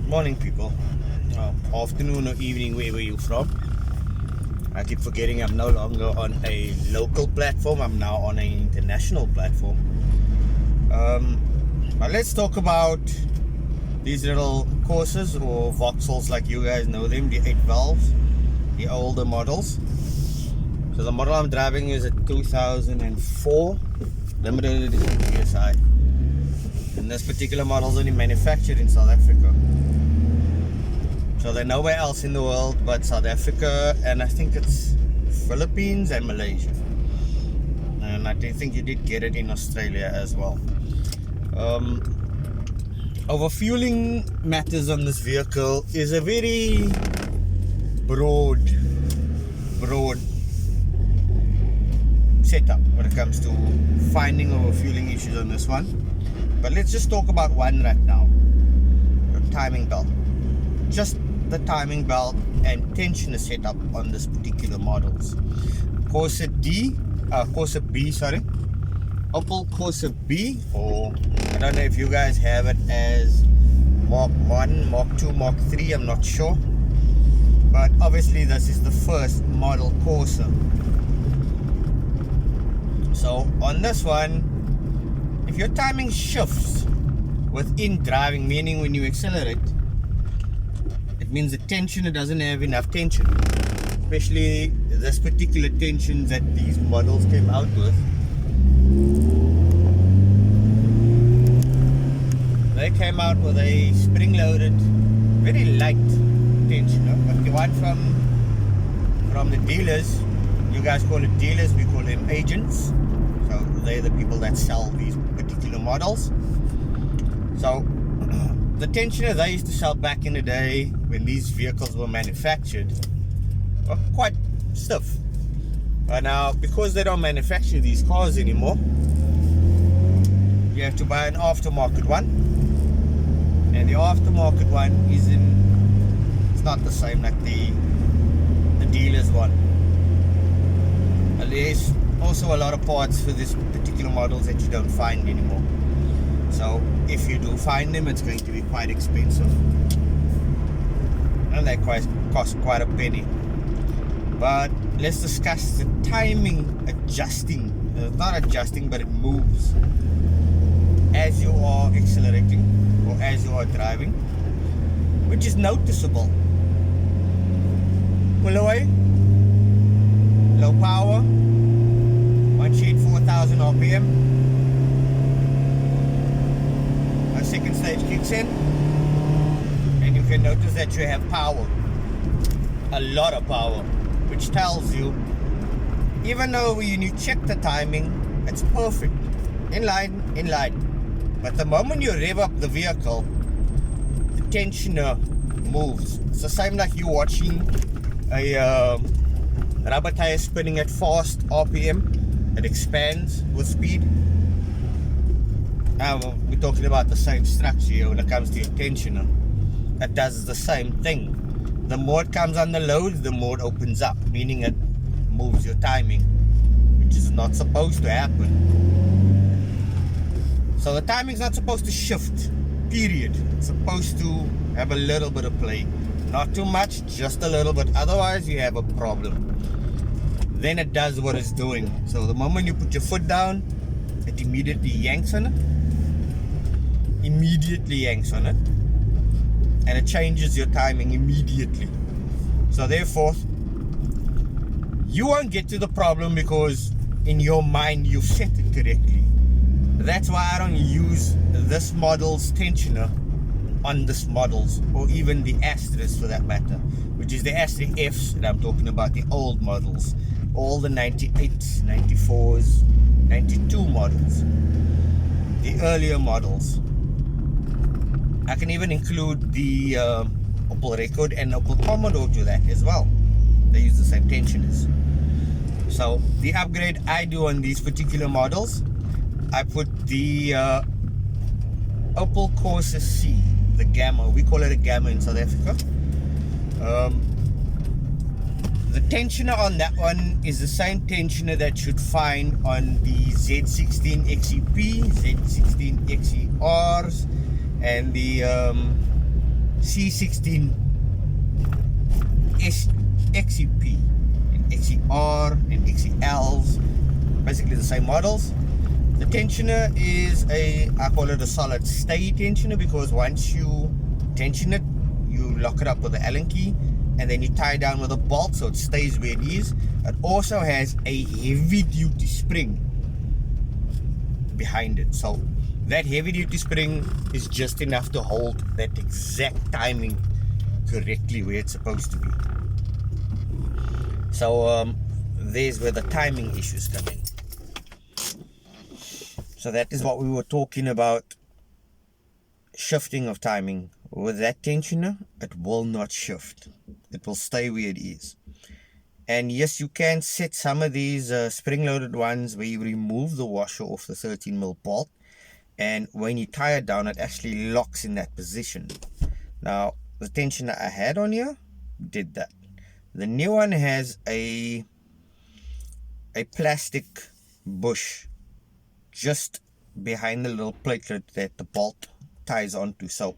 Morning, people. Afternoon or evening, wherever you're from. I keep forgetting I'm no longer on a local platform. I'm now on an international platform. But let's talk about these little Corsas or Vauxhalls, like you guys know them, the 8 valves, the older models. So the model I'm driving is a 2004 limited edition PSI. And this particular model is only manufactured in South Africa. So they're nowhere else in the world but South Africa, and I think it's Philippines and Malaysia. And I think you did get it in Australia as well. Overfueling matters on this vehicle is a very broad setup when it comes to finding overfueling issues on this one. But let's just talk about one right now. The timing belt. Just the timing belt and tensioner setup on this particular models. Corsa B, sorry. Opel Corsa B, or I don't know if you guys have it as Mark 1, Mark 2, Mark 3, I'm not sure. But obviously this is the first model Corsa. So on this one, if your timing shifts within driving, meaning when you accelerate, it means the tensioner doesn't have enough tension. Especially this particular tension that these models came out with. They came out with a spring-loaded, very light tensioner. But the one from the dealers, you guys call it dealers, we call them agents. So they're the people that sell these particular models. So the tensioner they used to sell back in the day when these vehicles were manufactured were quite stiff. But now, because they don't manufacture these cars anymore, you have to buy an aftermarket one. And the aftermarket one it's not the same like the dealer's one. There's also a lot of parts for this particular models that you don't find anymore. So if you do find them, it's going to be quite expensive, and they cost quite a penny. But let's discuss the timing adjusting. It's not adjusting, but it moves as you are accelerating or as you are driving, which is noticeable. Pull away, low power, once you hit 4,000 RPM, second stage kicks in, and you can notice that you have power, a lot of power, which tells you, even though when you check the timing, it's perfect, in line. But the moment you rev up the vehicle, the tensioner moves. It's the same like you watching a rubber tire spinning at fast RPM. It expands with speed. We're talking about the same structure here when it comes to your tensioner. It does the same thing. The more it comes under load, the more it opens up, meaning it moves your timing, which is not supposed to happen. So the timing's not supposed to shift, period. It's supposed to have a little bit of play. Not too much, just a little bit. Otherwise, you have a problem. Then it does what it's doing. So the moment you put your foot down, it immediately yanks on it. And it changes your timing immediately. So therefore, you won't get to the problem because in your mind you've set it correctly. That's why I don't use this model's tensioner on this models, or even the Astras for that matter, which is the Astra Fs that I'm talking about, the old models, all the 98s, 94s, 92 models, the earlier models. I can even include the Opel Record and Opel Commodore to that as well. They use the same tensioners. So the upgrade I do on these particular models, I put the Opel Corsa C, the Gamma. We call it a Gamma in South Africa. The tensioner on that one is the same tensioner that you'd find on the Z16 XEP, Z16 XERs, and the C16 XEP and XER and XELs, basically the same models. The tensioner is I call it a solid stay tensioner, because once you tension it, you lock it up with the Allen key and then you tie it down with a bolt so it stays where it is. It also has a heavy duty spring behind it, so that heavy duty spring is just enough to hold that exact timing correctly where it's supposed to be. So there's where the timing issues come in. So that is what we were talking about, shifting of timing. With that tensioner, it will not shift. It will stay where it is. And yes, you can set some of these spring-loaded ones where you remove the washer off the 13mm bolt, and when you tie it down, it actually locks in that position. Now, the tensioner I had on here did that. The new one has a plastic bush just behind the little platelet that the bolt ties onto. So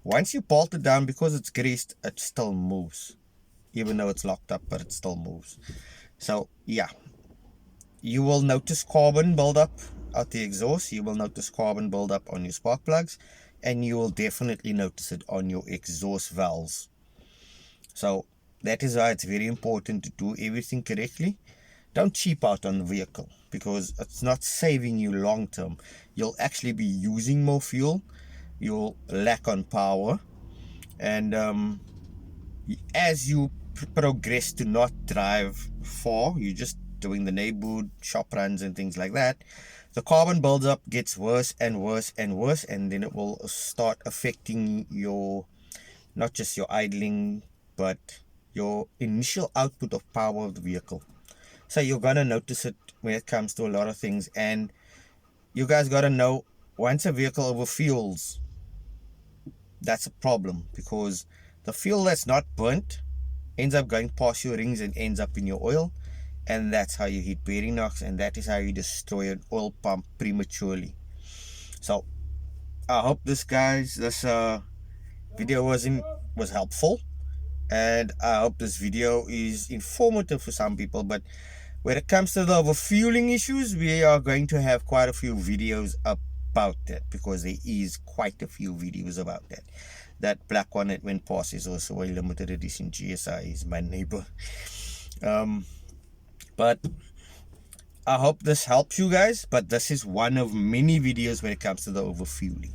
once you bolt it down, because it's greased, it still moves. Even though it's locked up, but it still moves. So yeah, you will notice carbon buildup out the exhaust. You will notice carbon buildup on your spark plugs, and you will definitely notice it on your exhaust valves. So that is why it's very important to do everything correctly. Don't cheap out on the vehicle, because it's not saving you long term. You'll actually be using more fuel, you'll lack on power, and as you progress to not drive far, you're just doing the neighborhood shop runs and things like that, the carbon buildup gets worse and worse and worse, and then it will start affecting your, not just your idling, but your initial output of power of the vehicle. So you're gonna notice it when it comes to a lot of things. And you guys gotta know, once a vehicle overfuels, that's a problem, because the fuel that's not burnt ends up going past your rings and ends up in your oil, and that's how you hit bearing knocks, and that is how you destroy an oil pump prematurely. So I hope this video was helpful, and I hope this video is informative for some people. But when it comes to the overfueling issues, we are going to have quite a few videos about that, because there is quite a few videos about that. That black one that went past is also a limited edition GSI, is my neighbor. But I hope this helps you guys. But this is one of many videos when it comes to the overfueling.